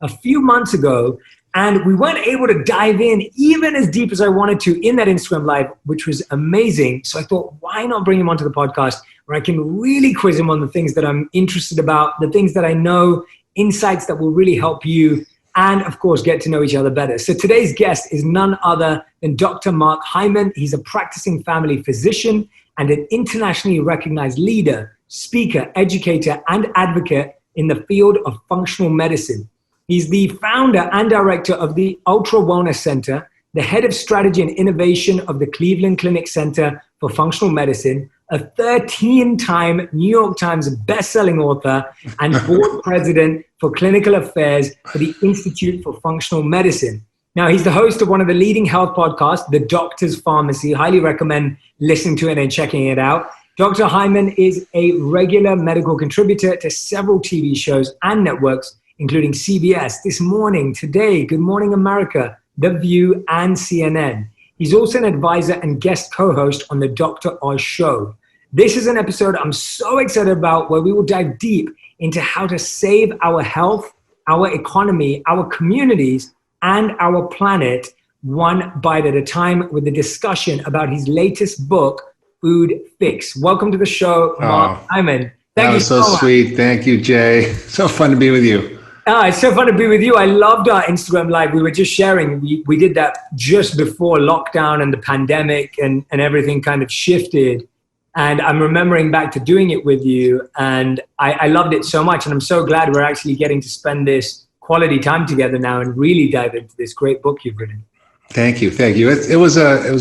a few months ago, and we weren't able to dive in even as deep as I wanted to in that Instagram live, which was amazing. So I thought, why not bring him onto the podcast where I can really quiz him on the things that I'm interested about, the things that I know, insights that will really help you, and of course, get to know each other better. So today's guest is none other than Dr. Mark Hyman. He's a practicing family physician and an internationally recognized leader, speaker, educator, and advocate in the field of functional medicine. He's the founder and director of the Ultra Wellness Center, the head of strategy and innovation of the Cleveland Clinic Center for Functional Medicine, a 13-time New York Times best-selling author, and board president for clinical affairs for the Institute for Functional Medicine. Now, he's the host of one of the leading health podcasts, The Doctor's Pharmacy. Highly recommend listening to it and checking it out. Dr. Hyman is a regular medical contributor to several TV shows and networks, including CBS, This Morning, Today, Good Morning America, The View, and CNN. He's also an advisor and guest co-host on the Dr. Oz Show. This is an episode I'm so excited about where we will dive deep into how to save our health, our economy, our communities, and our planet one bite at a time with a discussion about his latest book, Food Fix. Welcome to the show, Mark Hyman. That was so sweet. Thank you, Jay. So fun to be with you. It's so fun to be with you. I loved our Instagram live. We were just sharing. We did that just before lockdown and the pandemic and everything kind of shifted. And I'm remembering back to doing it with you. And I loved it so much. And I'm so glad we're actually getting to spend this quality time together now and really dive into this great book you've written. Thank you. Thank you. It was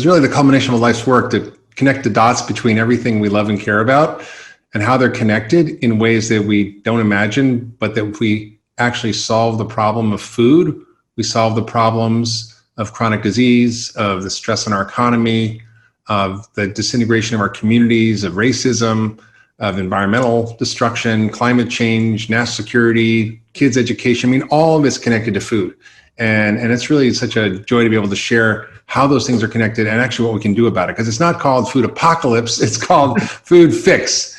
really the culmination of a life's work to connect the dots between everything we love and care about and how they're connected in ways that we don't imagine, but that we actually solve the problem of food. We solve the problems of chronic disease, of the stress on our economy, of the disintegration of our communities, of racism, of environmental destruction, climate change, national security, kids' education. I mean, all of it's connected to food. And it's really such a joy to be able to share how those things are connected and actually what we can do about it. Because it's not called food apocalypse, it's called food fix.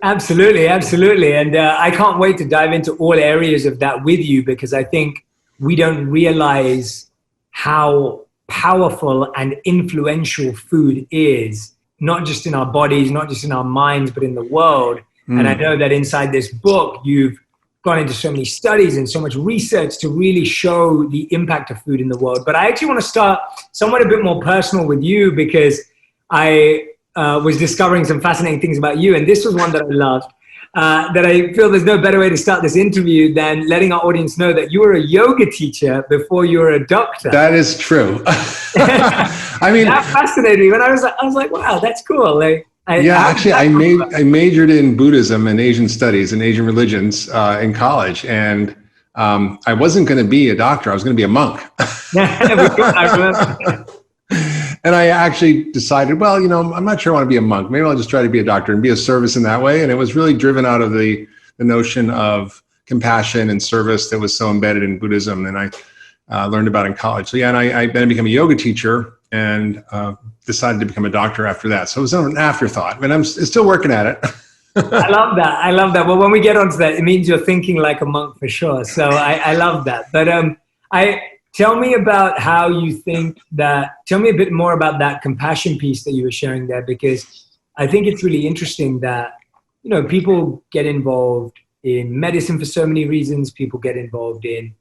Absolutely, absolutely. And I can't wait to dive into all areas of that with you, because I think we don't realize how powerful and influential food is, not just in our bodies, not just in our minds, but in the world. And I know that inside this book, you've gone into so many studies and so much research to really show the impact of food in the world. But I actually want to start somewhat a bit more personal with you, because I was discovering some fascinating things about you. And this was one that I loved, that I feel there's no better way to start this interview than letting our audience know that you were a yoga teacher before you were a doctor. That is true. I mean, that fascinated me. When I was like, wow, that's cool. I majored in Buddhism and Asian studies and Asian religions in college. And I wasn't going to be a doctor. I was going to be a monk. I remember. And I actually decided, well, I'm not sure I want to be a monk. Maybe I'll just try to be a doctor and be of service in that way. And it was really driven out of the notion of compassion and service that was so embedded in Buddhism, and I learned about in college. So and I then became a yoga teacher and decided to become a doctor after that. So it was an afterthought, and I'm still working at it. I love that. Well, when we get onto that, it means you're thinking like a monk for sure. So I love that. But tell me about how you think that, tell me a bit more about that compassion piece that you were sharing there, because I think it's really interesting that, people get involved in medicine for so many reasons. People get involved in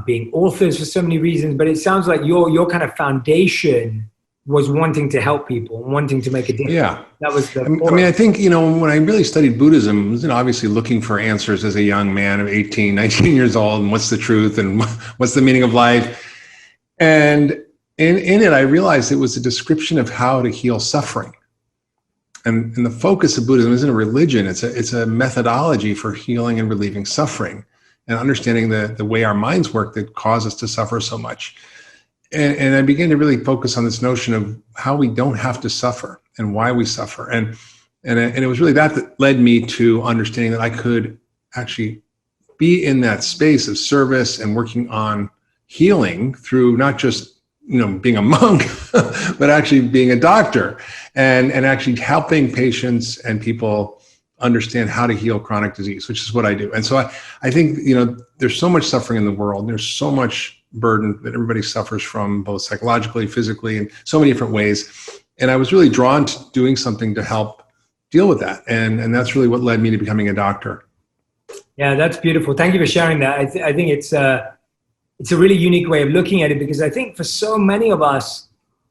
being authors for so many reasons, but it sounds like your kind of foundation was wanting to help people, wanting to make a difference. Yeah. That was the I think, when I really studied Buddhism, I was obviously looking for answers as a young man of 18, 19 years old, and what's the truth and what's the meaning of life. And in it, I realized it was a description of how to heal suffering. And the focus of Buddhism isn't a religion, it's a methodology for healing and relieving suffering and understanding the way our minds work that cause us to suffer so much. And I began to really focus on this notion of how we don't have to suffer and why we suffer. And it was really that led me to understanding that I could actually be in that space of service and working on healing through not just, being a monk, but actually being a doctor and actually helping patients and people understand how to heal chronic disease, which is what I do. And so I think, there's so much suffering in the world. There's so much burden that everybody suffers from, both psychologically, physically, in so many different ways. And I was really drawn to doing something to help deal with that. And that's really what led me to becoming a doctor. Yeah, that's beautiful. Thank you for sharing that. I think it's a really unique way of looking at it, because I think for so many of us,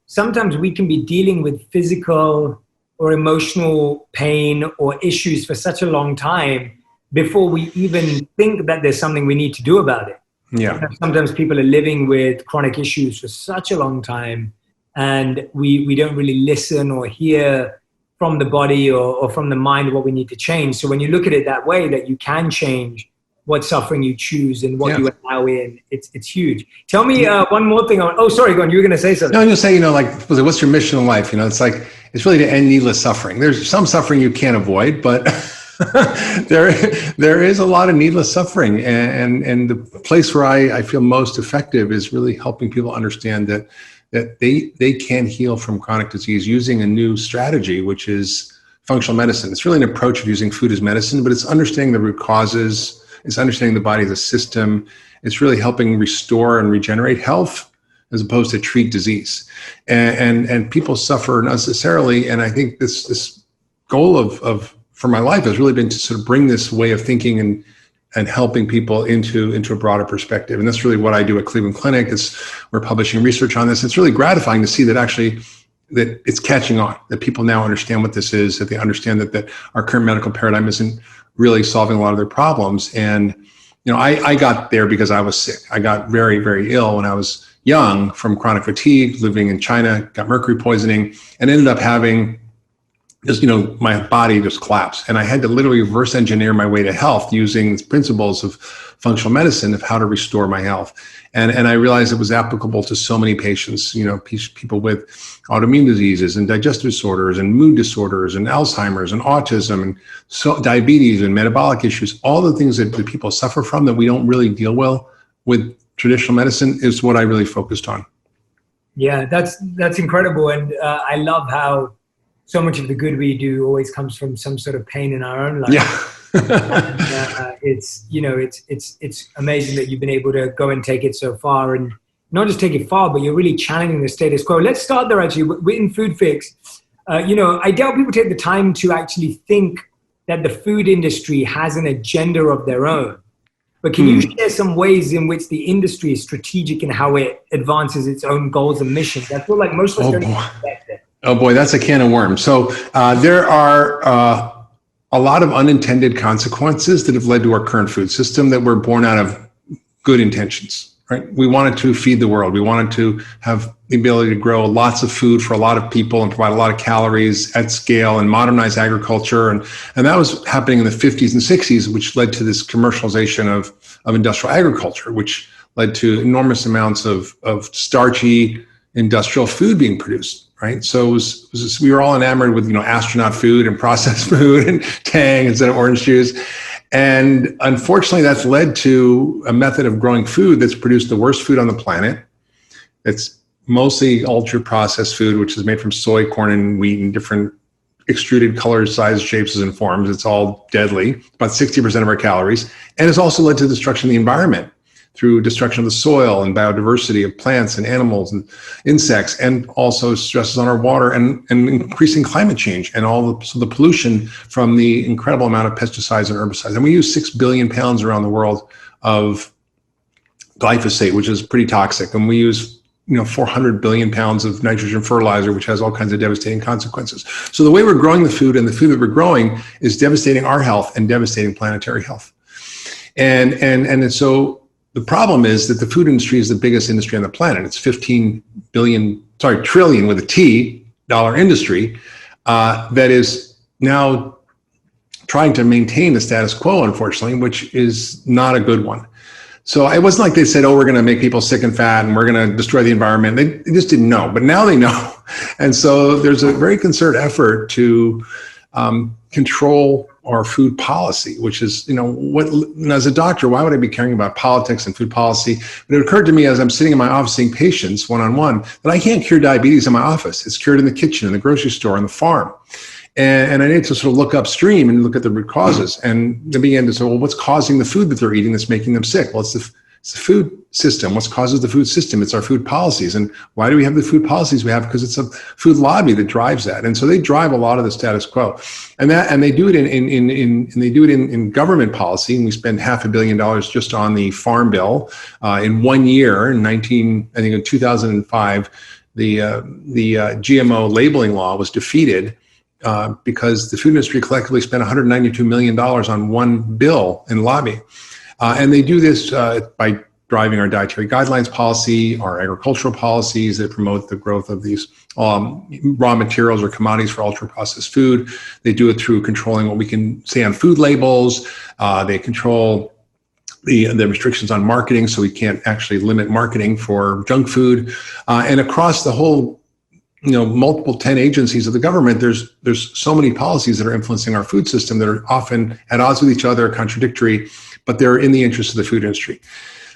sometimes we can be dealing with physical or emotional pain or issues for such a long time before we even think that there's something we need to do about it. Yeah. Sometimes people are living with chronic issues for such a long time, and we don't really listen or hear from the body or from the mind what we need to change. So when you look at it that way, that you can change what suffering you choose and what you allow in, it's huge. Tell me one more thing. Sorry, go on. You were going to say something. No, I'm just saying, what's your mission in life? It's really to end needless suffering. There's some suffering you can't avoid, but there is a lot of needless suffering. And the place where I feel most effective is really helping people understand that they can heal from chronic disease using a new strategy, which is functional medicine. It's really an approach of using food as medicine, but it's understanding the root causes. It's understanding the body as a system. It's really helping restore and regenerate health as opposed to treat disease. And people suffer unnecessarily. And I think this goal for my life has really been to sort of bring this way of thinking and helping people into a broader perspective. And that's really what I do at Cleveland Clinic. We're publishing research on this. It's really gratifying to see that actually that it's catching on, that people now understand what this is, that they understand that our current medical paradigm isn't really solving a lot of their problems. And, I got there because I was sick. I got very, very ill when I was young from chronic fatigue, living in China, got mercury poisoning, and ended up having just, my body just collapsed. And I had to literally reverse engineer my way to health using principles of functional medicine of how to restore my health. And I realized it was applicable to so many patients, people with autoimmune diseases and digestive disorders and mood disorders and Alzheimer's and autism and diabetes and metabolic issues. All the things that people suffer from that we don't really deal well with traditional medicine is what I really focused on. Yeah, that's incredible. And I love how so much of the good we do always comes from some sort of pain in our own life. Yeah. And, it's amazing that you've been able to go and take it so far, and not just take it far, but you're really challenging the status quo. Let's start there. Actually, in Food Fix, I doubt people take the time to actually think that the food industry has an agenda of their own. But can you share some ways in which the industry is strategic in how it advances its own goals and missions? I feel like most of us don't expect it. Oh boy, that's a can of worms. So there are a lot of unintended consequences that have led to our current food system that were born out of good intentions, right? We wanted to feed the world. We wanted to have the ability to grow lots of food for a lot of people and provide a lot of calories at scale and modernize agriculture. And that was happening in the 50s and 60s, which led to this commercialization of industrial agriculture, which led to enormous amounts of starchy industrial food being produced. Right. So we were all enamored with, astronaut food and processed food and Tang instead of orange juice. And unfortunately, that's led to a method of growing food that's produced the worst food on the planet. It's mostly ultra processed food, which is made from soy, corn, and wheat in different extruded colors, sizes, shapes, and forms. It's all deadly, about 60% of our calories. And it's also led to destruction of the environment through destruction of the soil and biodiversity of plants and animals and insects, and also stresses on our water and increasing climate change and so the pollution from the incredible amount of pesticides and herbicides. And we use 6 billion pounds around the world of glyphosate, which is pretty toxic. And we use 400 billion pounds of nitrogen fertilizer, which has all kinds of devastating consequences. So the way we're growing the food and the food that we're growing is devastating our health and devastating planetary health. And so the problem is that the food industry is the biggest industry on the planet. It's trillion with a T dollar industry that is now trying to maintain the status quo, unfortunately, which is not a good one. So it wasn't like they said, we're going to make people sick and fat and we're going to destroy the environment. They just didn't know, but now they know. And so there's a very concerted effort to control our food policy, which is, as a doctor, why would I be caring about politics and food policy? But it occurred to me as I'm sitting in my office seeing patients one-on-one that I can't cure diabetes in my office. It's cured in the kitchen, in the grocery store, on the farm. And I need to sort of look upstream and look at the root causes. And they began to say, well, what's causing the food that they're eating that's making them sick? Well, it's the food system. What causes the food system? It's our food policies. And why do we have the food policies we have? Because it's a food lobby that drives that. And so they drive a lot of the status quo. And they do it in government policy. And we spend $500 million just on the Farm Bill in 1 year. In 2005, the GMO labeling law was defeated because the food industry collectively spent $192 million on one bill in lobbying. And they do this by driving our dietary guidelines policy, our agricultural policies that promote the growth of these raw materials or commodities for ultra-processed food. They do it through controlling what we can say on food labels. They control the restrictions on marketing, so we can't actually limit marketing for junk food. And across the whole, multiple 10 agencies of the government, there's so many policies that are influencing our food system that are often at odds with each other, contradictory, but they're in the interest of the food industry.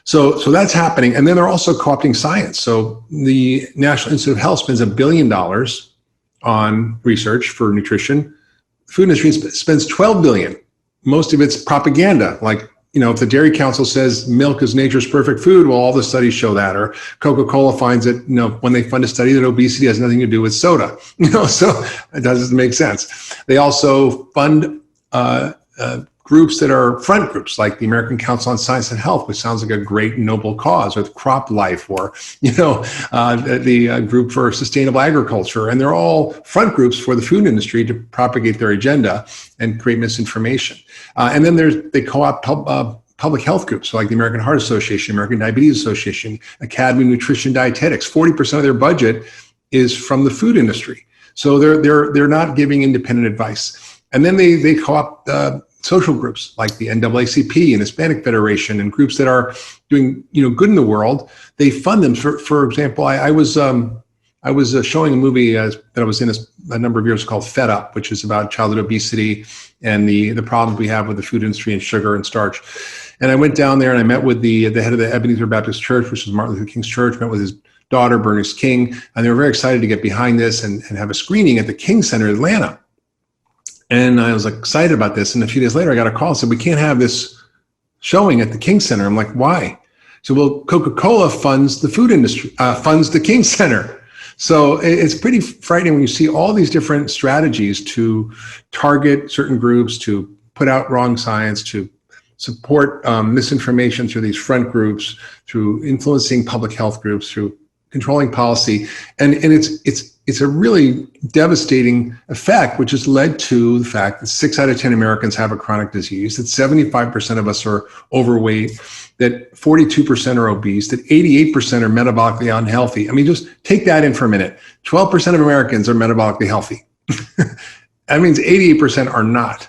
So that's happening. And then they're also co-opting science. So the National Institute of Health spends $1 billion on research for nutrition. The food industry spends $12 billion. Most of it's propaganda. Like, if the Dairy Council says milk is nature's perfect food, well, all the studies show that. Or Coca-Cola finds that, when they fund a study that obesity has nothing to do with soda, so it doesn't make sense. They also fund groups that are front groups, like the American Council on Science and Health, which sounds like a great noble cause, or Crop Life, or the group for sustainable agriculture, and they're all front groups for the food industry to propagate their agenda and create misinformation. And then they co-opt public health groups, so like the American Heart Association, American Diabetes Association, Academy of Nutrition Dietetics. 40% of their budget is from the food industry, so they're not giving independent advice. And then they co-opt social groups like the NAACP and Hispanic Federation and groups that are doing good in the world. They fund them. For example, I was showing a movie that I was in a number of years called Fed Up, which is about childhood obesity and the problems we have with the food industry and sugar and starch. And I went down there and I met with the head of the Ebenezer Baptist Church, which is Martin Luther King's church, met with his daughter, Bernice King, and they were very excited to get behind this and have a screening at the King Center in Atlanta. And I was excited about this. And a few days later, I got a call and said, we can't have this showing at the King Center. I'm like, why? So, well, Coca-Cola funds the food industry, funds the King Center. So it's pretty frightening when you see all these different strategies to target certain groups, to put out wrong science, to support misinformation through these front groups, through influencing public health groups, through controlling policy. And it's a really devastating effect, which has led to the fact that 6 out of 10 Americans have a chronic disease, that 75% of us are overweight, that 42% are obese, that 88% are metabolically unhealthy. I mean, just take that in for a minute. 12% of Americans are metabolically healthy. That means 88% are not.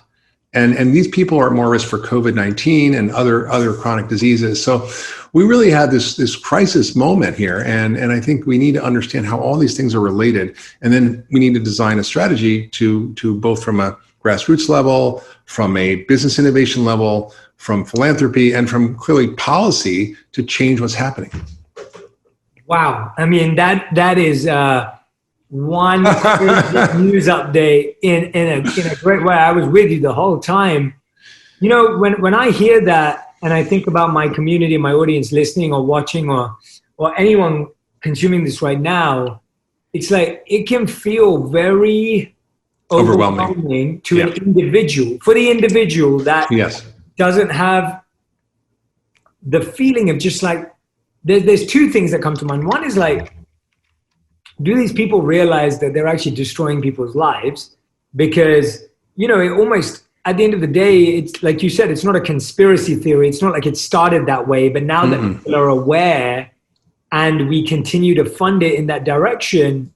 And these people are at more risk for COVID-19 and other chronic diseases. So we really had this crisis moment here. And I think we need to understand how all these things are related. And then we need to design a strategy to both from a grassroots level, from a business innovation level, from philanthropy, and from clearly policy to change what's happening. Wow. I mean, that is one news update in a great way. I was with you the whole time. When I hear that and I think about my community, my audience listening or watching or anyone consuming this right now, it's like it can feel very overwhelming to an individual, for the individual that doesn't have the feeling of just like, there's two things that come to mind. One is like, do these people realize that they're actually destroying people's lives? Because, it almost, at the end of the day, it's like you said, it's not a conspiracy theory. It's not like it started that way, but now that people are aware and we continue to fund it in that direction,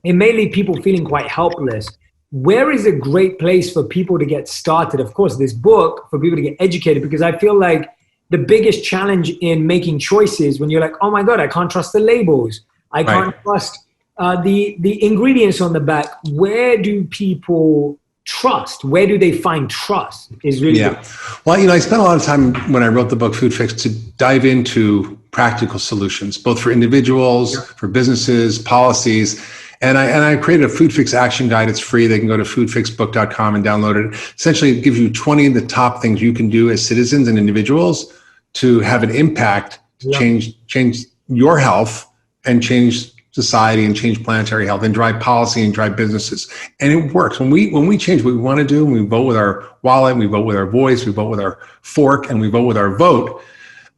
it may leave people feeling quite helpless. Where is a great place for people to get started? Of course, this book, for people to get educated, because I feel like the biggest challenge in making choices when you're like, oh my God, I can't trust the labels. I can't trust the ingredients on the back. Where do people trust? Where do they find trust is really good. Well, I spent a lot of time when I wrote the book Food Fix to dive into practical solutions, both for individuals, for businesses, policies. And I created a food fix action guide. It's free. They can go to foodfixbook.com and download it. Essentially, it gives you 20 of the top things you can do as citizens and individuals to have an impact to change your health and change society and change planetary health and drive policy and drive businesses. And it works. When we change what we want to do, and we vote with our wallet, we vote with our voice, we vote with our fork, and we vote with our vote,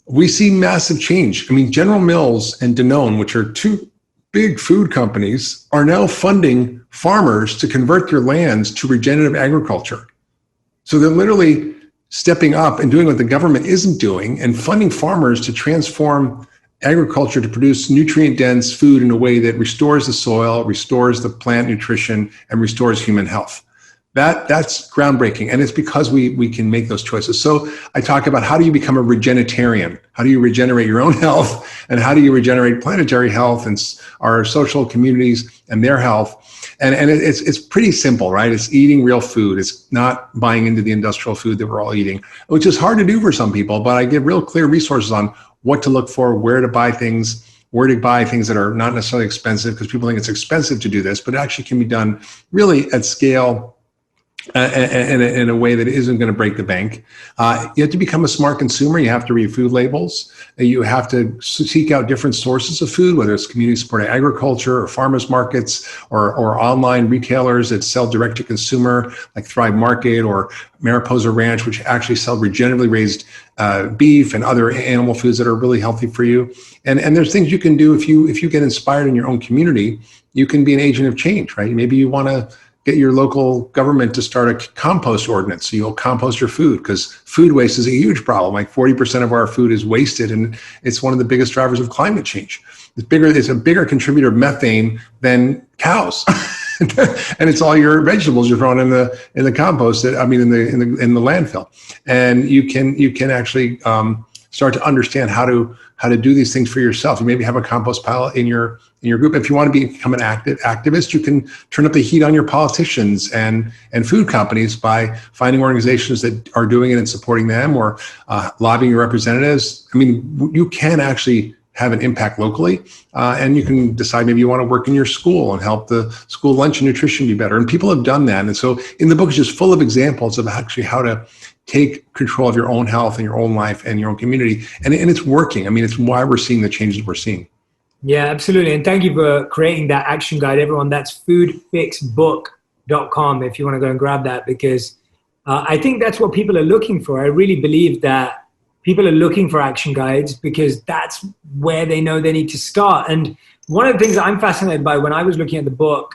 we see massive change. I mean, General Mills and Danone, which are two big food companies, are now funding farmers to convert their lands to regenerative agriculture. So they're literally stepping up and doing what the government isn't doing and funding farmers to transform agriculture to produce nutrient-dense food in a way that restores the soil, restores the plant nutrition, and restores human health. That's groundbreaking, and it's because we can make those choices. So I talk about how do you become a regenitarian? How do you regenerate your own health, and how do you regenerate planetary health and our social communities and their health? And it's pretty simple, right? It's eating real food. It's not buying into the industrial food that we're all eating, which is hard to do for some people, but I give real clear resources on what to look for, where to buy things that are not necessarily expensive, because people think it's expensive to do this, but it actually can be done really at scale in a way that isn't going to break the bank. You have to become a smart consumer. You have to read food labels. You have to seek out different sources of food, whether it's community supported agriculture or farmers markets or online retailers that sell direct to consumer like Thrive Market or Mariposa Ranch, which actually sell regeneratively raised beef and other animal foods that are really healthy for you. And there's things you can do if you get inspired in your own community. You can be an agent of change, right? Maybe you want to get your local government to start a compost ordinance so you'll compost your food, because food waste is a huge problem. Like 40% of our food is wasted, and it's one of the biggest drivers of climate change. It's a bigger contributor of methane than cows. And it's all your vegetables you're throwing in the compost, in the landfill. And you can actually start to understand how to do these things for yourself. You maybe have a compost pile in your group. If you want to become an activist, you can turn up the heat on your politicians and food companies by finding organizations that are doing it and supporting them, or lobbying your representatives. I mean, you can actually have an impact locally, and you can decide maybe you want to work in your school and help the school lunch and nutrition be better. And people have done that. And so in the book is just full of examples of actually how to take control of your own health and your own life and your own community. And it's working. I mean, it's why we're seeing the changes we're seeing. Yeah, absolutely. And thank you for creating that action guide, everyone. That's foodfixbook.com if you want to go and grab that, because I think that's what people are looking for. I really believe that people are looking for action guides because that's where they know they need to start. And one of the things that I'm fascinated by when I was looking at the book,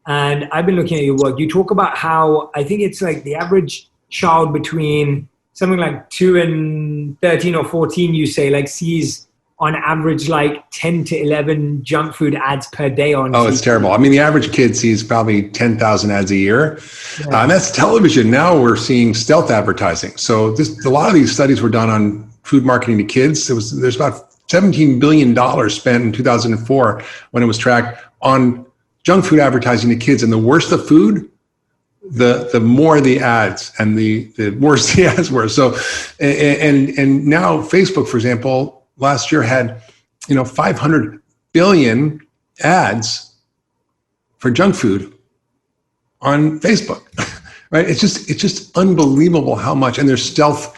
and I've been looking at your work, you talk about how I think it's like the average child between something like 2 and 13 or 14, you say, like sees on average like 10 to 11 junk food ads per day on TV. It's terrible. I mean, the average kid sees probably 10,000 ads a year. Yeah. And that's television. Now we're seeing stealth advertising. So a lot of these studies were done on food marketing to kids. There's about $17 billion spent in 2004 when it was tracked on junk food advertising to kids. And the worse the food, the more the ads and the worse the ads were. So, and now Facebook, for example, last year had, 500 billion ads for junk food on Facebook, right? It's just unbelievable how much. And there's stealth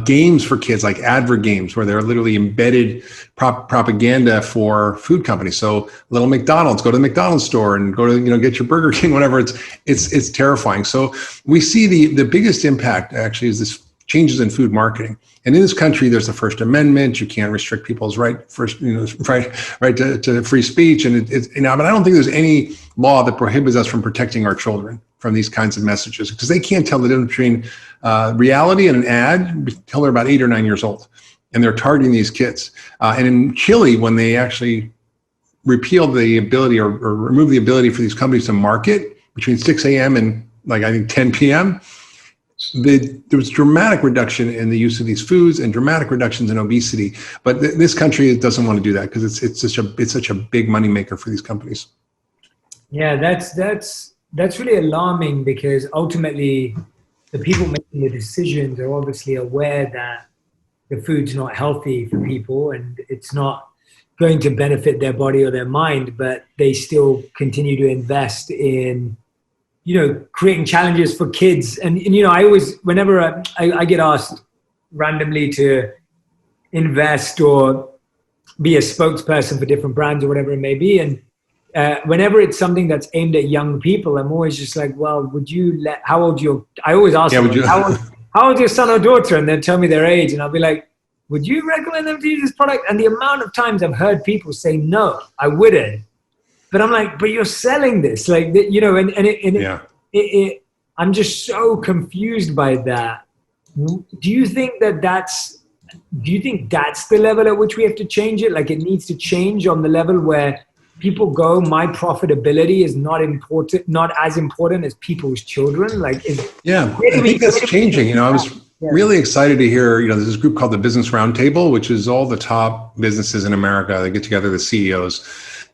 games for kids, like advert games, where they're literally embedded propaganda for food companies. So little McDonald's, go to the McDonald's store and go to, get your Burger King, whatever. It's terrifying. So we see the biggest impact actually is this changes in food marketing. And in this country, there's the First Amendment. You can't restrict people's right to free speech. And but I don't think there's any law that prohibits us from protecting our children from these kinds of messages, because they can't tell the difference between reality and an ad until they're about 8 or 9 years old. And they're targeting these kids. And in Chile, when they actually repealed the ability or removed the ability for these companies to market between 6 a.m. and I think 10 p.m., there was dramatic reduction in the use of these foods and dramatic reductions in obesity. But this country doesn't want to do that because it's such a big moneymaker for these companies. Yeah, that's really alarming, because ultimately the people making the decisions are obviously aware that the food's not healthy for people, and it's not going to benefit their body or their mind, but they still continue to invest in, creating challenges for kids. And I always, whenever I get asked randomly to invest or be a spokesperson for different brands or whatever it may be, and whenever it's something that's aimed at young people, I'm always just like, well, would you how old I always ask them, how old your son or daughter? And they'll tell me their age. And I'll be like, would you recommend them to use this product? And the amount of times I've heard people say, no, I wouldn't. But I'm like, but you're selling this, like, I'm just so confused by that. Do you think that's the level at which we have to change it? Like, it needs to change on the level where people go, my profitability is not as important as people's children. Like, I think that's changing. I was really excited to hear, there's this group called the Business Roundtable, which is all the top businesses in America. They get together, the CEOs.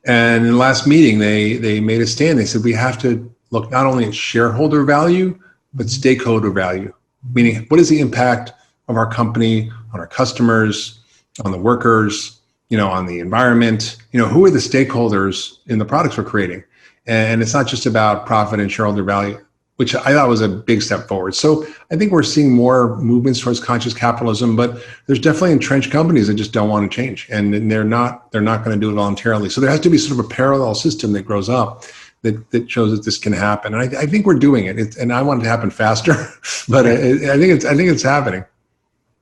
And in the last meeting, they made a stand. They said, we have to look not only at shareholder value, but stakeholder value. Meaning, what is the impact of our company on our customers, on the workers, on the environment? Who are the stakeholders in the products we're creating? And it's not just about profit and shareholder value, which I thought was a big step forward. So I think we're seeing more movements towards conscious capitalism, but there's definitely entrenched companies that just don't want to change, and they're not going to do it voluntarily. So there has to be sort of a parallel system that grows up that shows that this can happen. And I think we're doing it. And I want it to happen faster, but I think it's happening.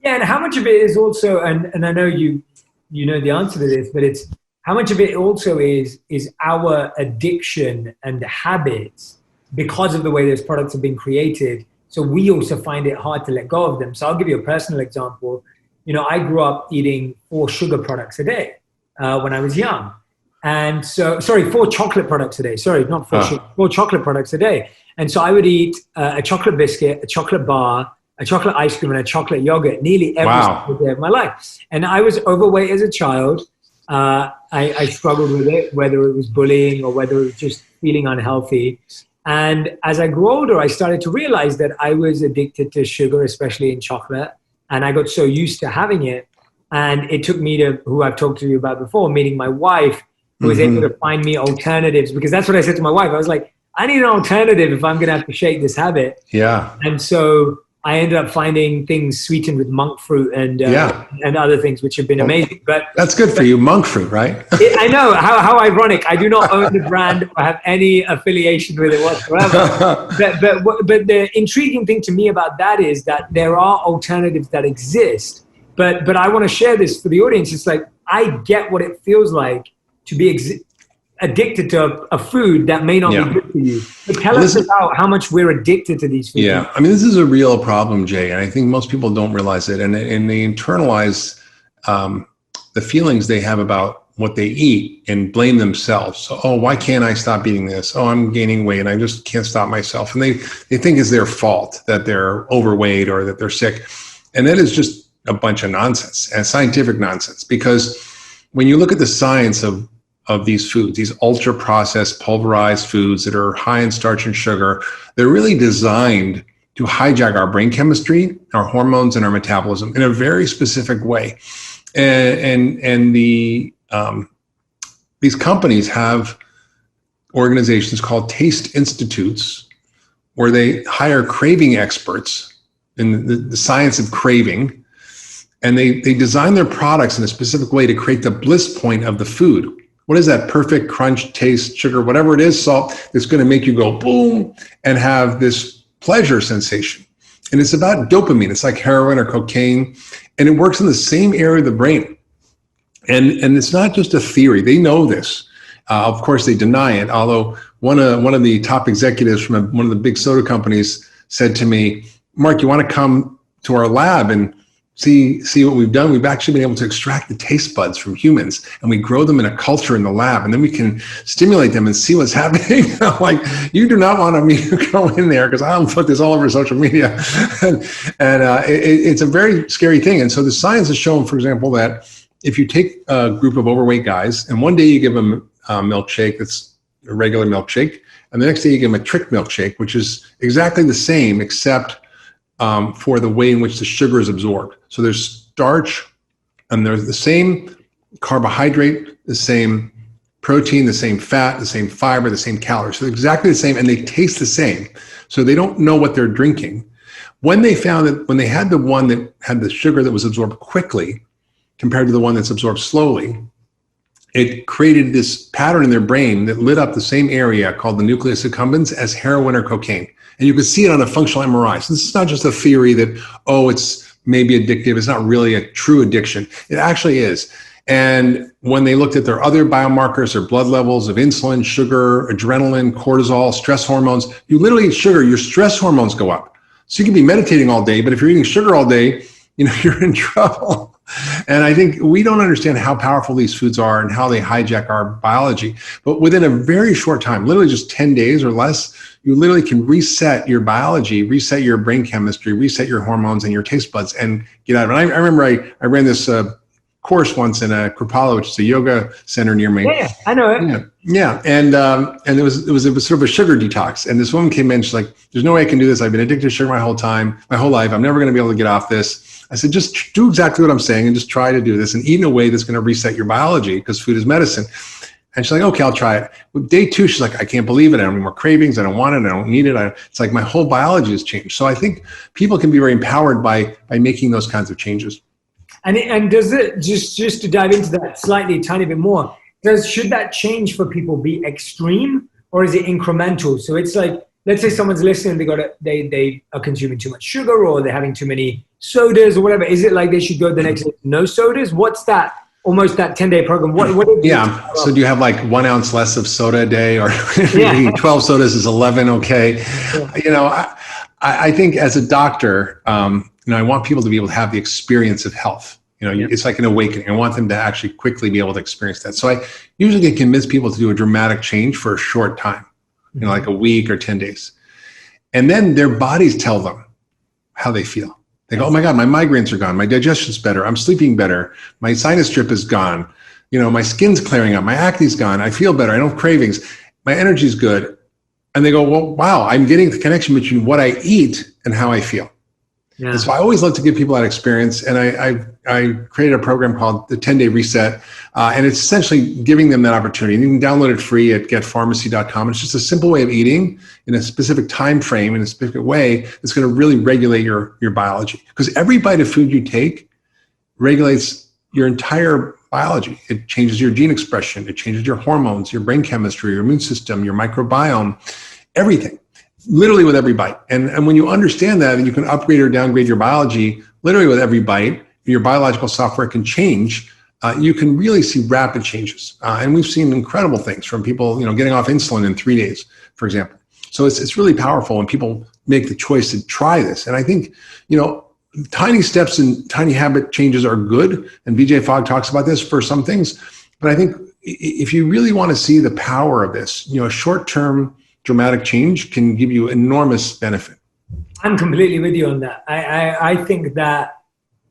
Yeah, and how much of it is also, and I know you know the answer to this, but it's how much of it also is our addiction and habits because of the way those products have been created. So we also find it hard to let go of them. So I'll give you a personal example. I grew up eating 4 sugar products a day when I was young. And so, 4 chocolate products a day. Sorry, not 4 sugar, 4 chocolate products a day. And so I would eat a chocolate biscuit, a chocolate bar, a chocolate ice cream, and a chocolate yogurt nearly every single day of my life. And I was overweight as a child. I struggled with it, whether it was bullying or whether it was just feeling unhealthy. And as I grew older, I started to realize that I was addicted to sugar, especially in chocolate. And I got so used to having it. And it took me to, who I've talked to you about before, meeting my wife, who was able to find me alternatives. Because that's what I said to my wife. I was like, I need an alternative if I'm going to have to shake this habit. Yeah. And so I ended up finding things sweetened with monk fruit and other things, which have been amazing. But that's good for you, monk fruit, right? I know, how ironic. I do not own the brand or have any affiliation with it whatsoever. but the intriguing thing to me about that is that there are alternatives that exist. But I want to share this for the audience. It's like, I get what it feels like to be addicted to a food that may not be good for you. But tell us about how much we're addicted to these foods. Yeah, I mean, this is a real problem, Jay, and I think most people don't realize it, and they internalize the feelings they have about what they eat and blame themselves. So, why can't I stop eating this? I'm gaining weight and I just can't stop myself. And they think it's their fault that they're overweight or that they're sick. And that is just a bunch of nonsense, and scientific nonsense, because when you look at the science of these foods, these ultra processed pulverized foods that are high in starch and sugar, they're really designed to hijack our brain chemistry, our hormones, and our metabolism in a very specific way. And these companies have organizations called taste institutes where they hire craving experts in the science of craving, and they design their products in a specific way to create the bliss point of the food. What is that perfect crunch, taste, sugar, whatever it is, salt, that's going to make you go boom and have this pleasure sensation? And it's about dopamine. It's like heroin or cocaine, and it works in the same area of the brain. And it's not just a theory. They know this. Of course, they deny it. Although one of the top executives from one of the big soda companies said to me, Mark, you want to come to our lab and see what we've done? We've actually been able to extract the taste buds from humans, and we grow them in a culture in the lab, and then we can stimulate them and see what's happening. I'm like, you do not want me to go in there, because I'll put this all over social media. and it's a very scary thing. And so the science has shown, for example, that if you take a group of overweight guys and one day you give them a milkshake that's a regular milkshake, and the next day you give them a trick milkshake, which is exactly the same except for the way in which the sugar is absorbed. So there's starch, and there's the same carbohydrate, the same protein, the same fat, the same fiber, the same calories. So they're exactly the same, and they taste the same. So they don't know what they're drinking. When they found that when they had the one that had the sugar that was absorbed quickly compared to the one that's absorbed slowly, it created this pattern in their brain that lit up the same area called the nucleus accumbens as heroin or cocaine. And you could see it on a functional MRI. So this is not just a theory that, oh, it's maybe addictive. It's not really a true addiction. It actually is. And when they looked at their other biomarkers, their blood levels of insulin, sugar, adrenaline, cortisol, stress hormones, you literally eat sugar, your stress hormones go up. So you can be meditating all day, but if you're eating sugar all day, you're in trouble. And I think we don't understand how powerful these foods are and how they hijack our biology. But within a very short time, literally just 10 days or less, you literally can reset your biology, reset your brain chemistry, reset your hormones and your taste buds and get out of it. And I remember I ran this course once in Kripalu, which is a yoga center near me. Yeah, I know it. Yeah. And it was sort of a sugar detox. And this woman came in, she's like, there's no way I can do this. I've been addicted to sugar my whole life. I'm never going to be able to get off this. I said, just do exactly what I'm saying and just try to do this and eat in a way that's going to reset your biology because food is medicine. And she's like, okay, I'll try it. With day 2, she's like, I can't believe it. I don't have any more cravings. I don't want it. I don't need it. It's like my whole biology has changed. So I think people can be very empowered by making those kinds of changes. And does it, just to dive into that slightly, a tiny bit more, should that change for people be extreme or is it incremental? So it's like, let's say someone's listening, they are consuming too much sugar or they're having too many sodas or whatever. Is it like they should go the next day to no sodas? What's that? Almost that 10-day program. Yeah. So do you have like 1 ounce less of soda a day, or 12 sodas is 11? Okay. Yeah. I think as a doctor, I want people to be able to have the experience of health. It's like an awakening. I want them to actually quickly be able to experience that. So I usually can convince people to do a dramatic change for a short time, like a week or 10 days. And then their bodies tell them how they feel. They go, oh my God, my migraines are gone. My digestion's better. I'm sleeping better. My sinus drip is gone. My skin's clearing up. My acne's gone. I feel better. I don't have cravings. My energy's good. And they go, well, wow, I'm getting the connection between what I eat and how I feel. Yeah. And so I always love to give people that experience. And I created a program called the 10-Day Reset. And it's essentially giving them that opportunity. And you can download it free at getpharmacy.com. It's just a simple way of eating in a specific time frame, in a specific way that's going to really regulate your biology. Because every bite of food you take regulates your entire biology. It changes your gene expression. It changes your hormones, your brain chemistry, your immune system, your microbiome, everything. Literally with every bite. And when you understand that, and you can upgrade or downgrade your biology literally with every bite, your biological software can change. You can really see rapid changes. And we've seen incredible things from people, getting off insulin in 3 days, for example. So it's really powerful when people make the choice to try this. And I think, tiny steps and tiny habit changes are good. And BJ Fogg talks about this for some things. But I think if you really want to see the power of this, a short-term dramatic change can give you enormous benefit. I'm completely with you on that. I think that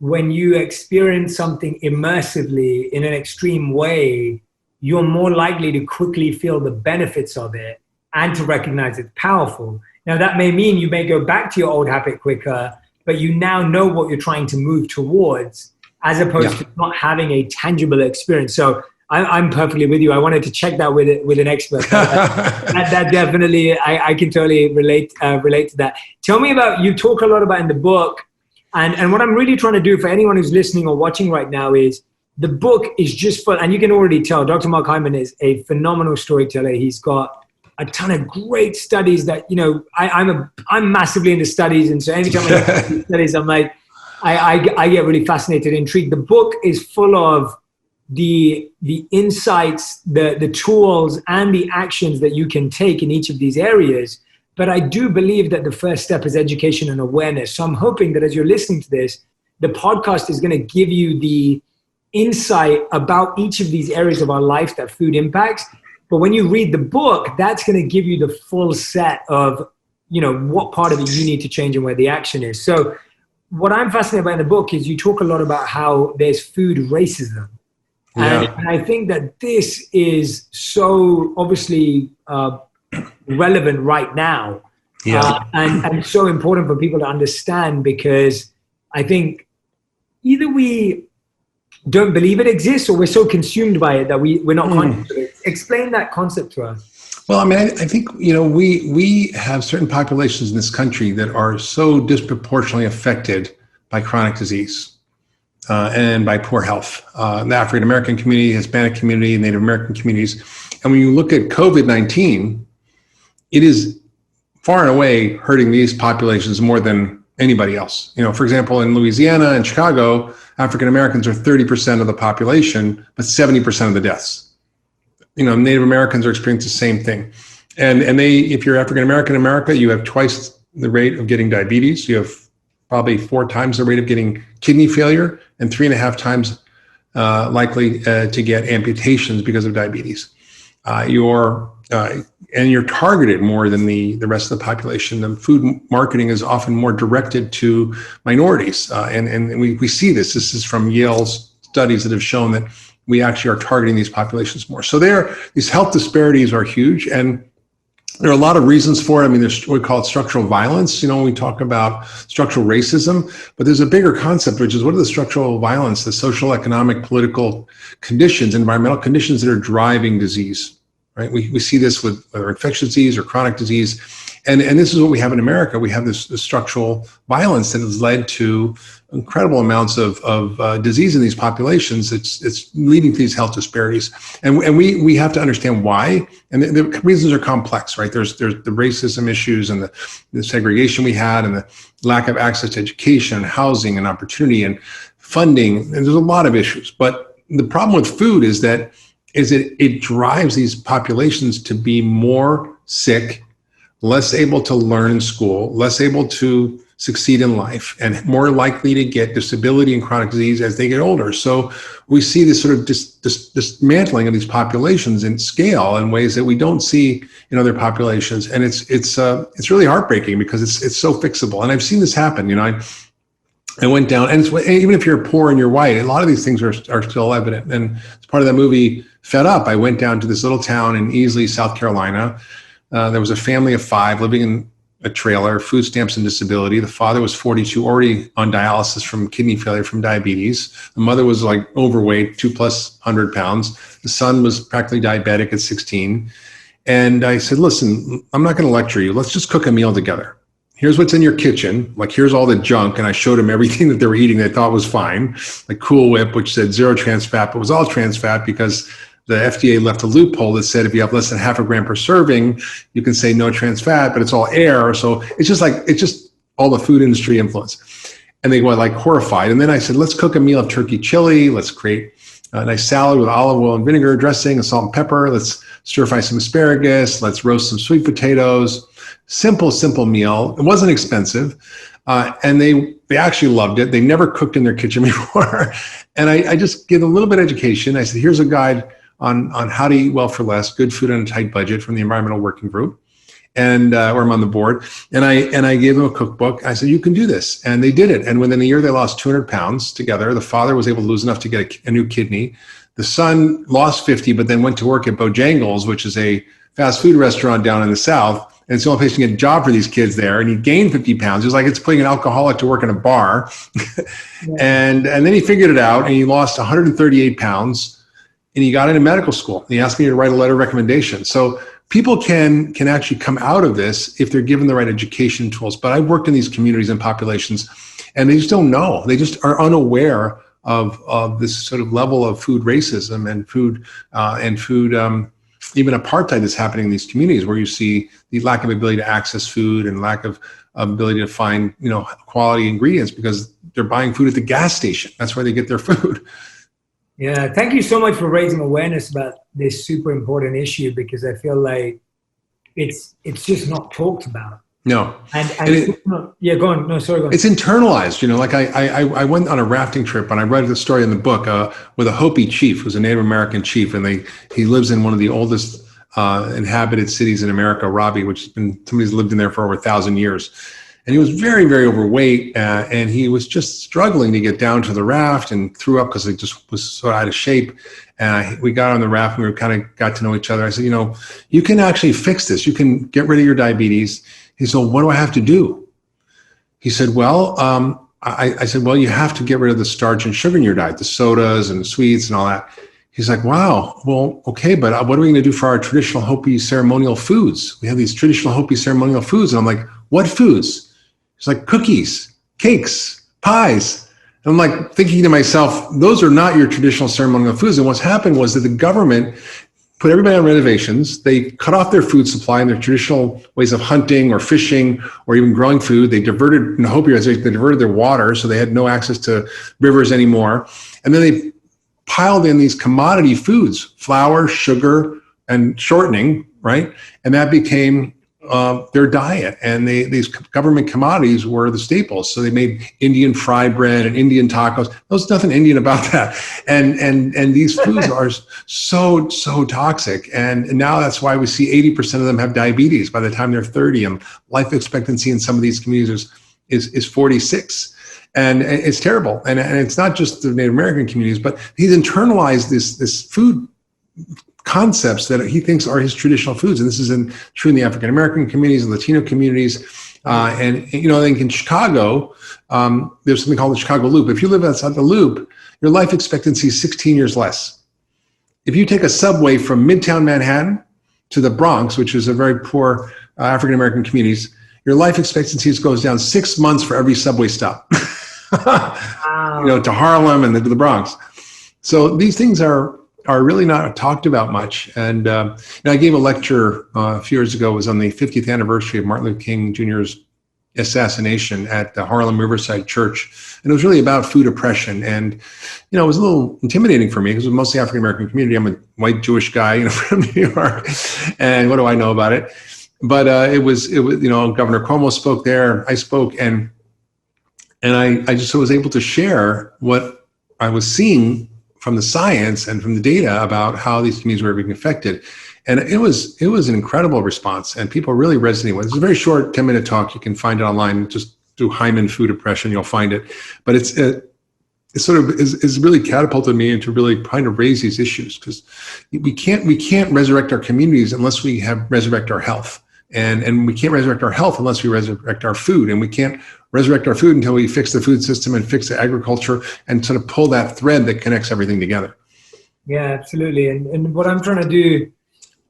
when you experience something immersively in an extreme way, you're more likely to quickly feel the benefits of it and to recognize it's powerful. Now, that may mean you may go back to your old habit quicker, but you now know what you're trying to move towards as opposed to not having a tangible experience. So I'm perfectly with you. I wanted to check that with an expert. that definitely, I can totally relate to that. Tell me about, you talk a lot about in the book, and what I'm really trying to do for anyone who's listening or watching right now is the book is just for, and you can already tell, Dr. Mark Hyman is a phenomenal storyteller. He's got a ton of great studies that, I'm massively into studies. And so anytime I get into studies, I'm like, I get really fascinated, intrigued. The book is full of the insights, the tools and the actions that you can take in each of these areas. But I do believe that the first step is education and awareness. So I'm hoping that as you're listening to this, the podcast is going to give you the insight about each of these areas of our life that food impacts. But when you read the book, that's going to give you the full set of, what part of it you need to change and where the action is. So what I'm fascinated by in the book is you talk a lot about how there's food racism. Yeah. And I think that this is so obviously relevant right now, and so important for people to understand, because I think either we don't believe it exists, or we're so consumed by it that we're not conscious of it. Explain that concept to us. Well, I mean, I think, we have certain populations in this country that are so disproportionately affected by chronic disease and by poor health. The African American community, Hispanic community, Native American communities. And when you look at COVID-19, it is far and away hurting these populations more than anybody else. For example, in Louisiana and Chicago, African Americans are 30% of the population, but 70% of the deaths. Native Americans are experiencing the same thing. And if you're African American in America, you have twice the rate of getting diabetes. You have probably 4 times the rate of getting kidney failure, and 3.5 times likely to get amputations because of diabetes. You're targeted more than the rest of the population. The food marketing is often more directed to minorities. And we see this. This is from Yale's studies that have shown that we actually are targeting these populations more. So these health disparities are huge, and there are a lot of reasons for it. I mean, there's what we call it structural violence, when we talk about structural racism, but there's a bigger concept, which is what are the structural violence, the social, economic, political conditions, environmental conditions that are driving disease, right? We see this with whether infectious disease or chronic disease. And this is what we have in America. We have this structural violence that has led to incredible amounts of disease in these populations. It's leading to these health disparities, and we have to understand why. And the reasons are complex, right? There's the racism issues and the segregation we had, and the lack of access to education, housing, and opportunity, and funding. And there's a lot of issues. But the problem with food is that it drives these populations to be more sick, less able to learn in school, less able to succeed in life, and more likely to get disability and chronic disease as they get older. So we see this sort of dismantling of these populations in scale in ways that we don't see in other populations. And it's really heartbreaking because it's so fixable. And I've seen this happen. I went down, and even if you're poor and you're white, a lot of these things are still evident. And as part of that movie, Fed Up, I went down to this little town in Easley, South Carolina. There was a family of 5 living in a trailer, food stamps and disability. The father was 42, already on dialysis from kidney failure from diabetes. The mother was like overweight, 200+ pounds. The son was practically diabetic at 16. And I said, listen, I'm not going to lecture you. Let's just cook a meal together. Here's what's in your kitchen. Like, here's all the junk. And I showed him everything that they were eating they thought was fine. Like Cool Whip, which said 0 trans fat, but was all trans fat because the FDA left a loophole that said if you have less than 0.5 gram per serving, you can say no trans fat, but it's all air. So it's just all the food industry influence. And they were like horrified. And then I said, let's cook a meal of turkey chili. Let's create a nice salad with olive oil and vinegar dressing and salt and pepper. Let's stir fry some asparagus. Let's roast some sweet potatoes. Simple meal. It wasn't expensive. And they actually loved it. They never cooked in their kitchen before. And I just gave them a little bit of education. I said, here's a guide on how to eat well for less, good food on a tight budget from the Environmental Working Group, and where I'm on the board. And I gave them a cookbook. I said, you can do this. And they did it. And within a year, they lost 200 pounds together. The father was able to lose enough to get a new kidney. The son lost 50, but then went to work at Bojangles, which is a fast food restaurant down in the South. And it's the only place to get a job for these kids there. And he gained 50 pounds. It was like it's putting an alcoholic to work in a bar. Yeah. And then he figured it out, and he lost 138 pounds, and he got into medical school. And he asked me to write a letter of recommendation. So people can actually come out of this if they're given the right education tools. But I've worked in these communities and populations, and they just don't know. They just are unaware of this sort of level of food racism and food even apartheid that's happening in these communities, where you see the lack of ability to access food and lack of ability to find quality ingredients because they're buying food at the gas station. That's where they get their food. Yeah, thank you so much for raising awareness about this super important issue, because I feel like it's just not talked about. No. Yeah, go on. No, sorry, go on. It's internalized, like I went on a rafting trip, and I read the story in the book with a Hopi chief, who's a Native American chief, and he lives in one of the oldest inhabited cities in America, Robbie, which has been, somebody's lived in there for over 1,000 years. And he was very, very overweight, and he was just struggling to get down to the raft, and threw up because he just was so out of shape. And we got on the raft, and we kind of got to know each other. I said, you can actually fix this. You can get rid of your diabetes. He said, well, what do I have to do? He said, well, I said, well, you have to get rid of the starch and sugar in your diet, the sodas and sweets and all that. He's like, wow, well, okay, but what are we going to do for our traditional Hopi ceremonial foods? We have these traditional Hopi ceremonial foods. And I'm like, what foods? He's like, cookies, cakes, pies. And I'm like thinking to myself, those are not your traditional ceremonial foods. And what's happened was that the government put everybody on reservations. They cut off their food supply and their traditional ways of hunting or fishing or even growing food. They diverted, in the Hopi reservation, they diverted their water, so they had no access to rivers anymore. And then they piled in these commodity foods, flour, sugar, and shortening, right? And that became their diet. And these government commodities were the staples. So they made Indian fry bread and Indian tacos. There's nothing Indian about that. And these foods are so toxic. And now that's why we see 80% of them have diabetes by the time they're 30. And life expectancy in some of these communities is 46. And it's terrible. And it's not just the Native American communities, but he's internalized this food concepts that he thinks are his traditional foods. And this is true in the African American communities and Latino communities. And, you know, I think in Chicago, there's something called the Chicago Loop. If you live outside the Loop, your life expectancy is 16 years less. If you take a subway from Midtown Manhattan to the Bronx, which is a very poor African American communities, your life expectancy goes down 6 months for every subway stop. Wow. You know, to Harlem and to the Bronx. So these things are really not talked about much. And you know, I gave a lecture a few years ago. It was on the 50th anniversary of Martin Luther King Jr.'s assassination at the Harlem Riverside Church. And it was really about food oppression. And, you know, it was a little intimidating for me because it was mostly African American community. I'm a white Jewish guy, you know, from New York. And what do I know about it? But it was, you know, Governor Cuomo spoke there. I spoke, and I just was able to share what I was seeing from the science and from the data about how these communities were being affected. And it was an incredible response, and people really resonating with it. It's a very short 10-minute talk. You can find it online. Just do Hyman food oppression, you'll find it. But it sort of is really catapulted me into really trying to raise these issues, because we can't resurrect our communities unless we resurrect our health. And we can't resurrect our health unless we resurrect our food. And we can't resurrect our food until we fix the food system and fix the agriculture and sort of pull that thread that connects everything together. Yeah, absolutely. And what I'm trying to do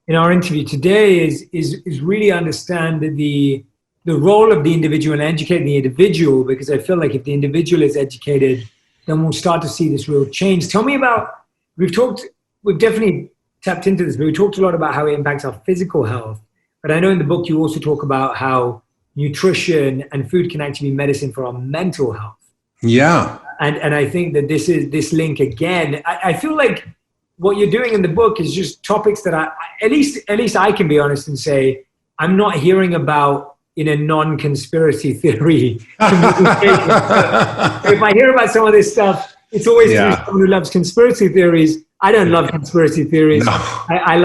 in our interview today is really understand the role of the individual and educate the individual, because I feel like if the individual is educated, then we'll start to see this real change. Tell me about, we've definitely tapped into this, but we talked a lot about how it impacts our physical health. But I know in the book you also talk about how nutrition and food can actually be medicine for our mental health. Yeah. And I think that this link again, I feel like what you're doing in the book is just topics that at least I can be honest and say, I'm not hearing about in a non-conspiracy theory communication. So if I hear about some of this stuff, it's always through someone who loves conspiracy theories. I don't love conspiracy theories. No. I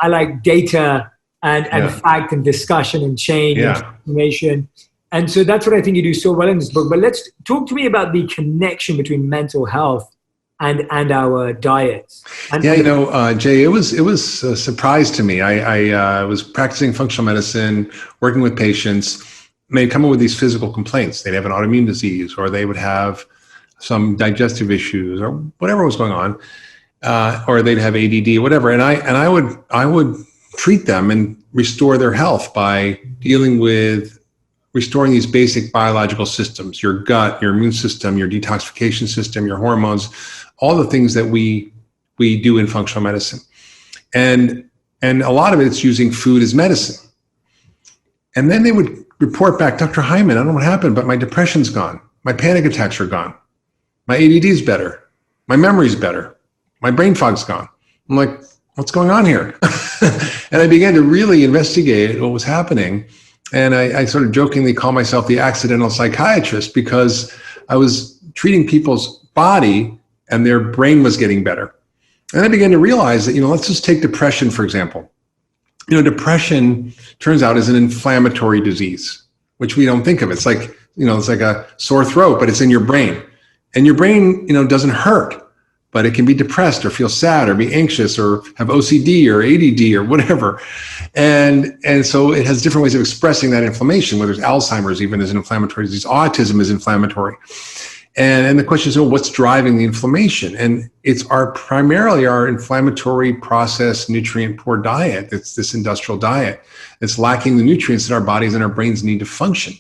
like data and fact and discussion and change and information. And so that's what I think you do so well in this book. But let's talk to me about the connection between mental health and our diets. You know, Jay, it was a surprise to me. I was practicing functional medicine, working with patients. They'd come in with these physical complaints. They'd have an autoimmune disease, or they would have some digestive issues, or whatever was going on, or they'd have ADD, whatever. And I would treat them and restore their health by dealing with restoring these basic biological systems, your gut, your immune system, your detoxification system, your hormones, all the things that we do in functional medicine. And a lot of it's using food as medicine. And then they would report back, Dr. Hyman, I don't know what happened, but my depression's gone. My panic attacks are gone. My ADD is better. My memory's better. My brain fog's gone. I'm like, what's going on here? And I began to really investigate what was happening. And I sort of jokingly call myself the accidental psychiatrist, because I was treating people's body and their brain was getting better. And I began to realize that, you know, let's just take depression, for example. You know, depression turns out is an inflammatory disease, which we don't think of. It's like, you know, it's like a sore throat, but it's in your brain. And your brain, you know, doesn't hurt. but it can be depressed or feel sad or be anxious or have OCD or ADD or whatever. And so it has different ways of expressing that inflammation, whether it's Alzheimer's even is an inflammatory disease, autism is inflammatory. And the question is, well, what's driving the inflammation? And it's primarily our inflammatory processed nutrient poor diet. It's this industrial diet that's lacking the nutrients that our bodies and our brains need to function.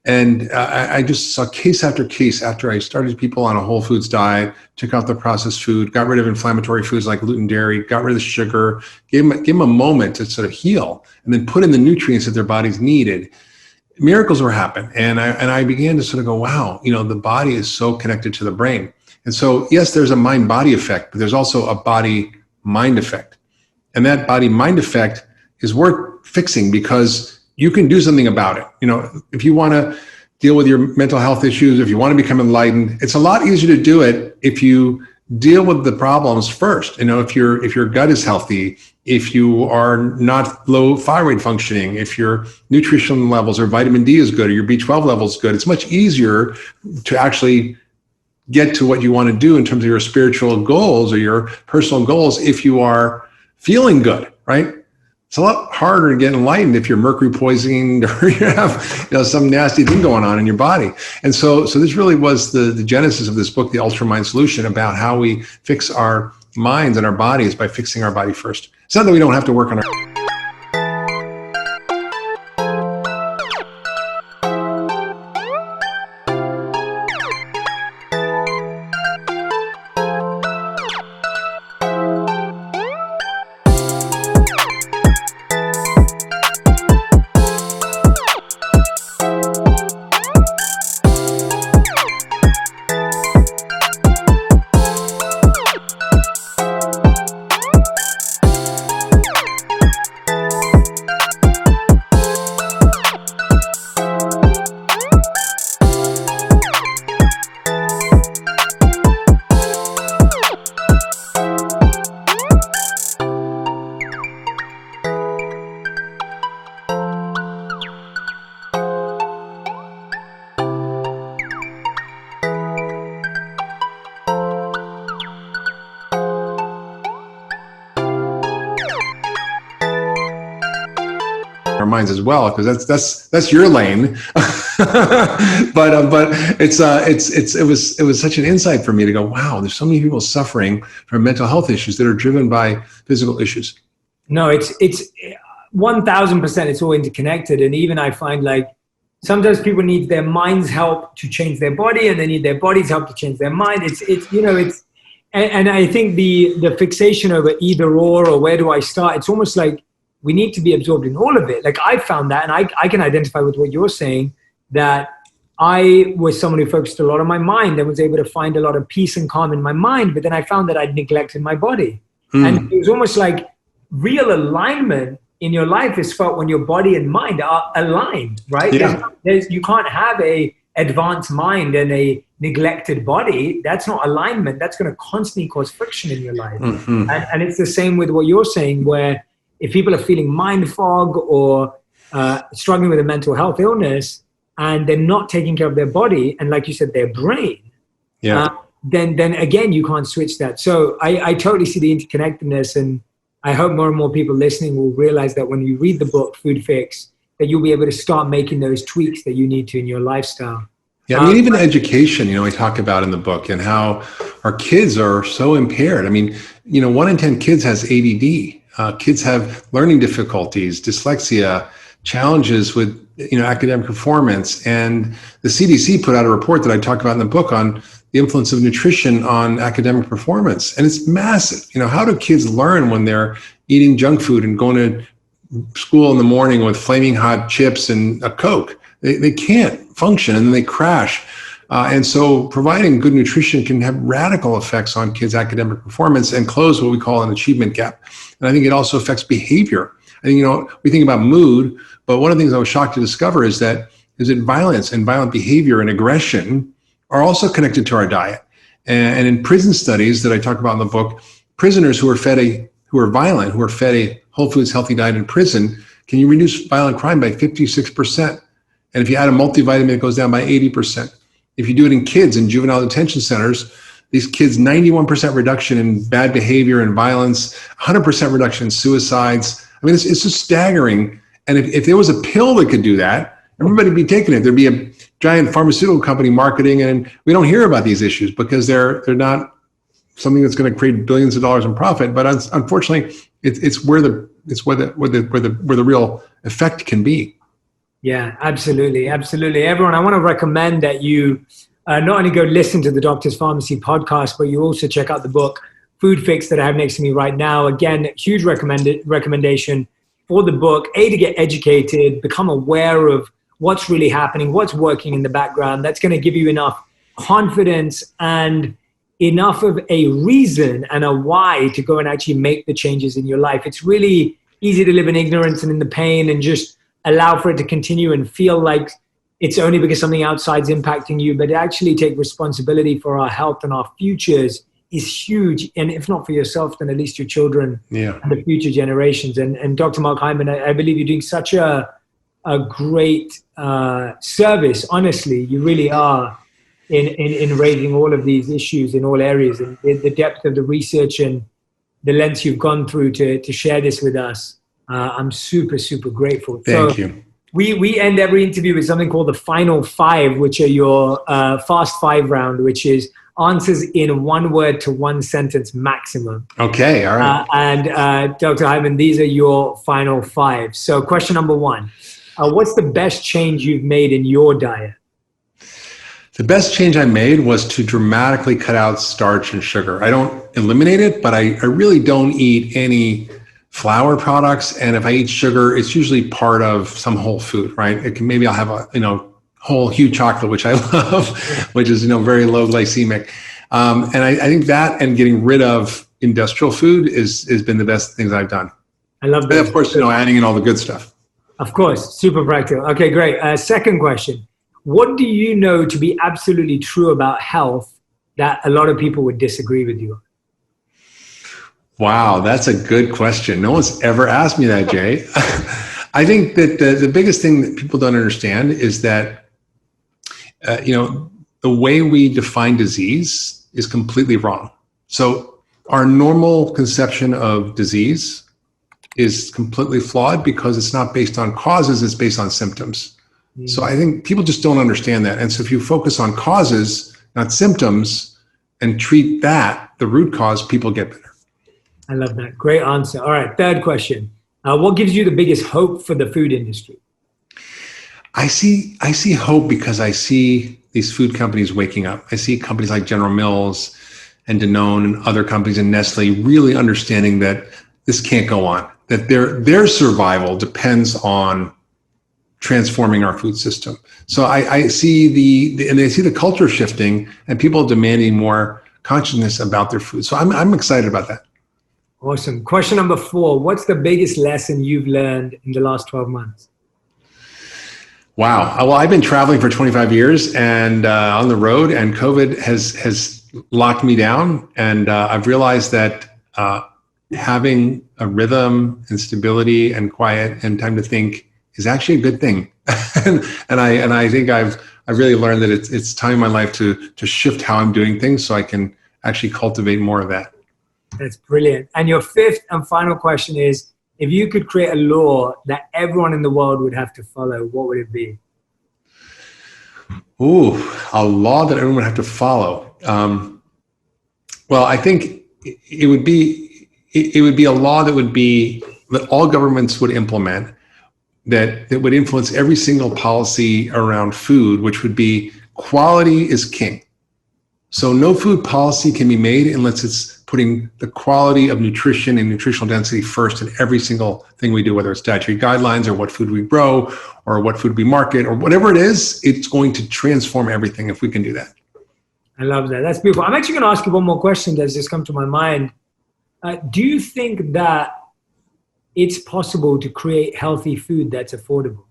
And I just saw case after case after I started people on a whole foods diet, took out the processed food, got rid of inflammatory foods like gluten, dairy, got rid of the sugar, gave them a moment to sort of heal, and then put in the nutrients that their bodies needed. Miracles were happening. And I began to sort of go, wow, the body is so connected to the brain. And so, yes, there's a mind-body effect, but there's also a body-mind effect. And that body-mind effect is worth fixing because you can do something about it. If you want to deal with your mental health issues, if you want to become enlightened, it's a lot easier to do it if you deal with the problems first. If your gut is healthy, if you are not low thyroid functioning, if your nutrition levels or vitamin D is good or your B12 level is good, it's much easier to actually get to what you want to do in terms of your spiritual goals or your personal goals if you are feeling good, right? It's a lot harder to get enlightened if you're mercury poisoning or you have some nasty thing going on in your body. And so this really was the genesis of this book, The Ultra Mind Solution, about how we fix our minds and our bodies by fixing our body first. It's not that we don't have to work on our minds as well, because that's your lane. but it was such an insight for me to go, wow, there's so many people suffering from mental health issues that are driven by physical issues. No, it's 1000%. It's all interconnected. And even I find like sometimes people need their mind's help to change their body, and they need their body's help to change their mind. And I think the fixation over either or where do I start? It's almost like we need to be absorbed in all of it. Like I found that, and I can identify with what you're saying, that I was someone who focused a lot on my mind and was able to find a lot of peace and calm in my mind. But then I found that I'd neglected my body. And it was almost like real alignment in your life is felt when your body and mind are aligned, right? Yeah. You can't have a advanced mind and a neglected body. That's not alignment. That's going to constantly cause friction in your life. Mm-hmm. And it's the same with what you're saying, where if people are feeling mind fog or struggling with a mental health illness and they're not taking care of their body and, like you said, their brain, then again, you can't switch that. So I totally see the interconnectedness, and I hope more and more people listening will realize that when you read the book Food Fix, that you'll be able to start making those tweaks that you need to in your lifestyle. Yeah, I mean, even education, we talk about in the book, and how our kids are so impaired. I mean, 1 in 10 kids has ADD. Kids have learning difficulties, dyslexia, challenges with academic performance. And the CDC put out a report that I talk about in the book on the influence of nutrition on academic performance. And it's massive. How do kids learn when they're eating junk food and going to school in the morning with flaming hot chips and a Coke? They can't function, and then they crash. And so providing good nutrition can have radical effects on kids' academic performance and close what we call an achievement gap. And I think it also affects behavior. I think, we think about mood, but one of the things I was shocked to discover is that violence and violent behavior and aggression are also connected to our diet. And in prison studies that I talk about in the book, prisoners who are violent, who are fed a whole foods healthy diet in prison, can you reduce violent crime by 56%? And if you add a multivitamin, it goes down by 80%. If you do it in kids in juvenile detention centers, these kids, 91% reduction in bad behavior and violence, 100% reduction in suicides. I mean, it's just staggering. And if there was a pill that could do that, everybody would be taking it. There'd be a giant pharmaceutical company marketing, and we don't hear about these issues because they're not something that's going to create billions of dollars in profit. But unfortunately, it's where the real effect can be. Yeah, absolutely. Absolutely. Everyone, I want to recommend that you not only go listen to the Doctor's Pharmacy podcast, but you also check out the book, Food Fix, that I have next to me right now. Again, huge recommendation for the book, to get educated, become aware of what's really happening, what's working in the background. That's going to give you enough confidence and enough of a reason and a why to go and actually make the changes in your life. It's really easy to live in ignorance and in the pain and just allow for it to continue and feel like it's only because something outside's impacting you, but actually take responsibility for our health and our futures is huge. And if not for yourself, then at least your children and the future generations. And Dr. Mark Hyman, I believe you're doing such a great service. Honestly, you really are in raising all of these issues in all areas, and the depth of the research and the lengths you've gone through to share this with us. I'm super, super grateful. Thank you. We end every interview with something called the final five, which are your fast five round, which is answers in one word to one sentence maximum. Okay, all right. And Dr. Hyman, these are your final five. So question number one, what's the best change you've made in your diet? The best change I made was to dramatically cut out starch and sugar. I don't eliminate it, but I really don't eat any flour products. And if I eat sugar, it's usually part of some whole food, right? Maybe I'll have a whole huge chocolate, which I love, which is very low glycemic. And I think that and getting rid of industrial food has been the best things I've done. I love that. And of course, adding in all the good stuff. Of course, super practical. Okay, great. Second question. What do you know to be absolutely true about health that a lot of people would disagree with you on? Wow, that's a good question. No one's ever asked me that, Jay. I think that the biggest thing that people don't understand is that, the way we define disease is completely wrong. So our normal conception of disease is completely flawed because it's not based on causes, it's based on symptoms. Mm-hmm. So I think people just don't understand that. And so if you focus on causes, not symptoms, and treat that, the root cause, people get better. I love that. Great answer. All right. Third question. What gives you the biggest hope for the food industry? I see hope because I see these food companies waking up. I see companies like General Mills and Danone and other companies and Nestle really understanding that this can't go on, that their survival depends on transforming our food system. So I see the culture shifting and people demanding more consciousness about their food. So I'm excited about that. Awesome. Question number 4. What's the biggest lesson you've learned in the last 12 months? Wow. Well, I've been traveling for 25 years and on the road, and COVID has locked me down. And I've realized that having a rhythm and stability and quiet and time to think is actually a good thing. and I think I've really learned that it's time in my life to shift how I'm doing things so I can actually cultivate more of that. That's brilliant. And your fifth and final question is, if you could create a law that everyone in the world would have to follow, what would it be? Ooh, a law that everyone would have to follow. Well, I think it would be a law that all governments would implement, that would influence every single policy around food, which would be quality is king. So no food policy can be made unless it's putting the quality of nutrition and nutritional density first in every single thing we do, whether it's dietary guidelines or what food we grow or what food we market or whatever it is, it's going to transform everything if we can do that. I love that. That's beautiful. I'm actually going to ask you one more question that's just come to my mind. Do you think that it's possible to create healthy food that's affordable?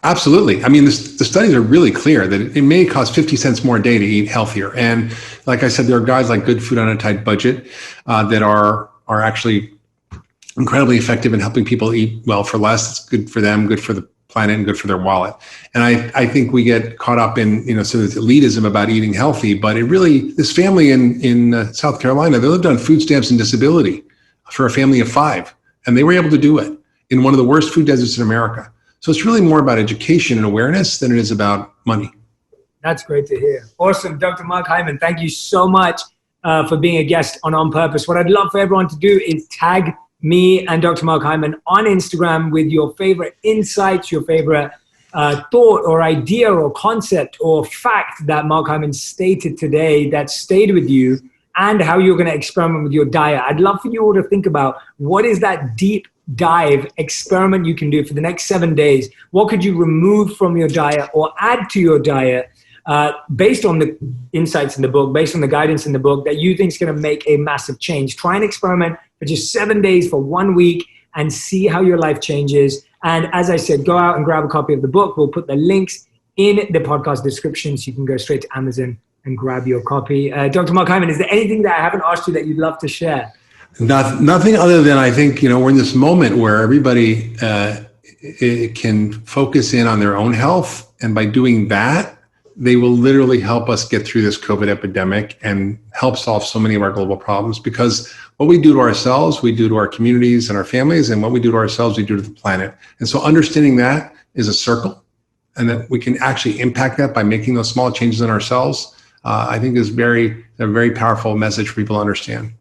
Absolutely. I mean, the studies are really clear that it may cost 50 cents more a day to eat healthier. And like I said, there are guides like Good Food on a Tight Budget that are actually incredibly effective in helping people eat well for less. It's good for them, good for the planet and good for their wallet. And I think we get caught up in, sort of elitism about eating healthy, but it really, this family in South Carolina, they lived on food stamps and disability for a family of 5, and they were able to do it in one of the worst food deserts in America. So it's really more about education and awareness than it is about money. That's great to hear. Awesome. Dr. Mark Hyman, thank you so much for being a guest on Purpose. What I'd love for everyone to do is tag me and Dr. Mark Hyman on Instagram with your favorite insights, your favorite thought or idea or concept or fact that Mark Hyman stated today that stayed with you, and how you're going to experiment with your diet. I'd love for you all to think about what is that deep dive experiment you can do for the next 7 days. What could you remove from your diet or add to your diet based on the insights in the book, based on the guidance in the book that you think is going to make a massive change? Try and experiment for just 7 days for 1 week and see how your life changes. And as I said, go out and grab a copy of the book. We'll put the links in the podcast description so you can go straight to Amazon and grab your copy. Dr. Mark Hyman, is there anything that I haven't asked you that you'd love to share? Nothing other than I think, we're in this moment where everybody can focus in on their own health. And by doing that, they will literally help us get through this COVID epidemic and help solve so many of our global problems. Because what we do to ourselves, we do to our communities and our families, and what we do to ourselves, we do to the planet. And so understanding that is a circle, and that we can actually impact that by making those small changes in ourselves, I think is a very powerful message for people to understand.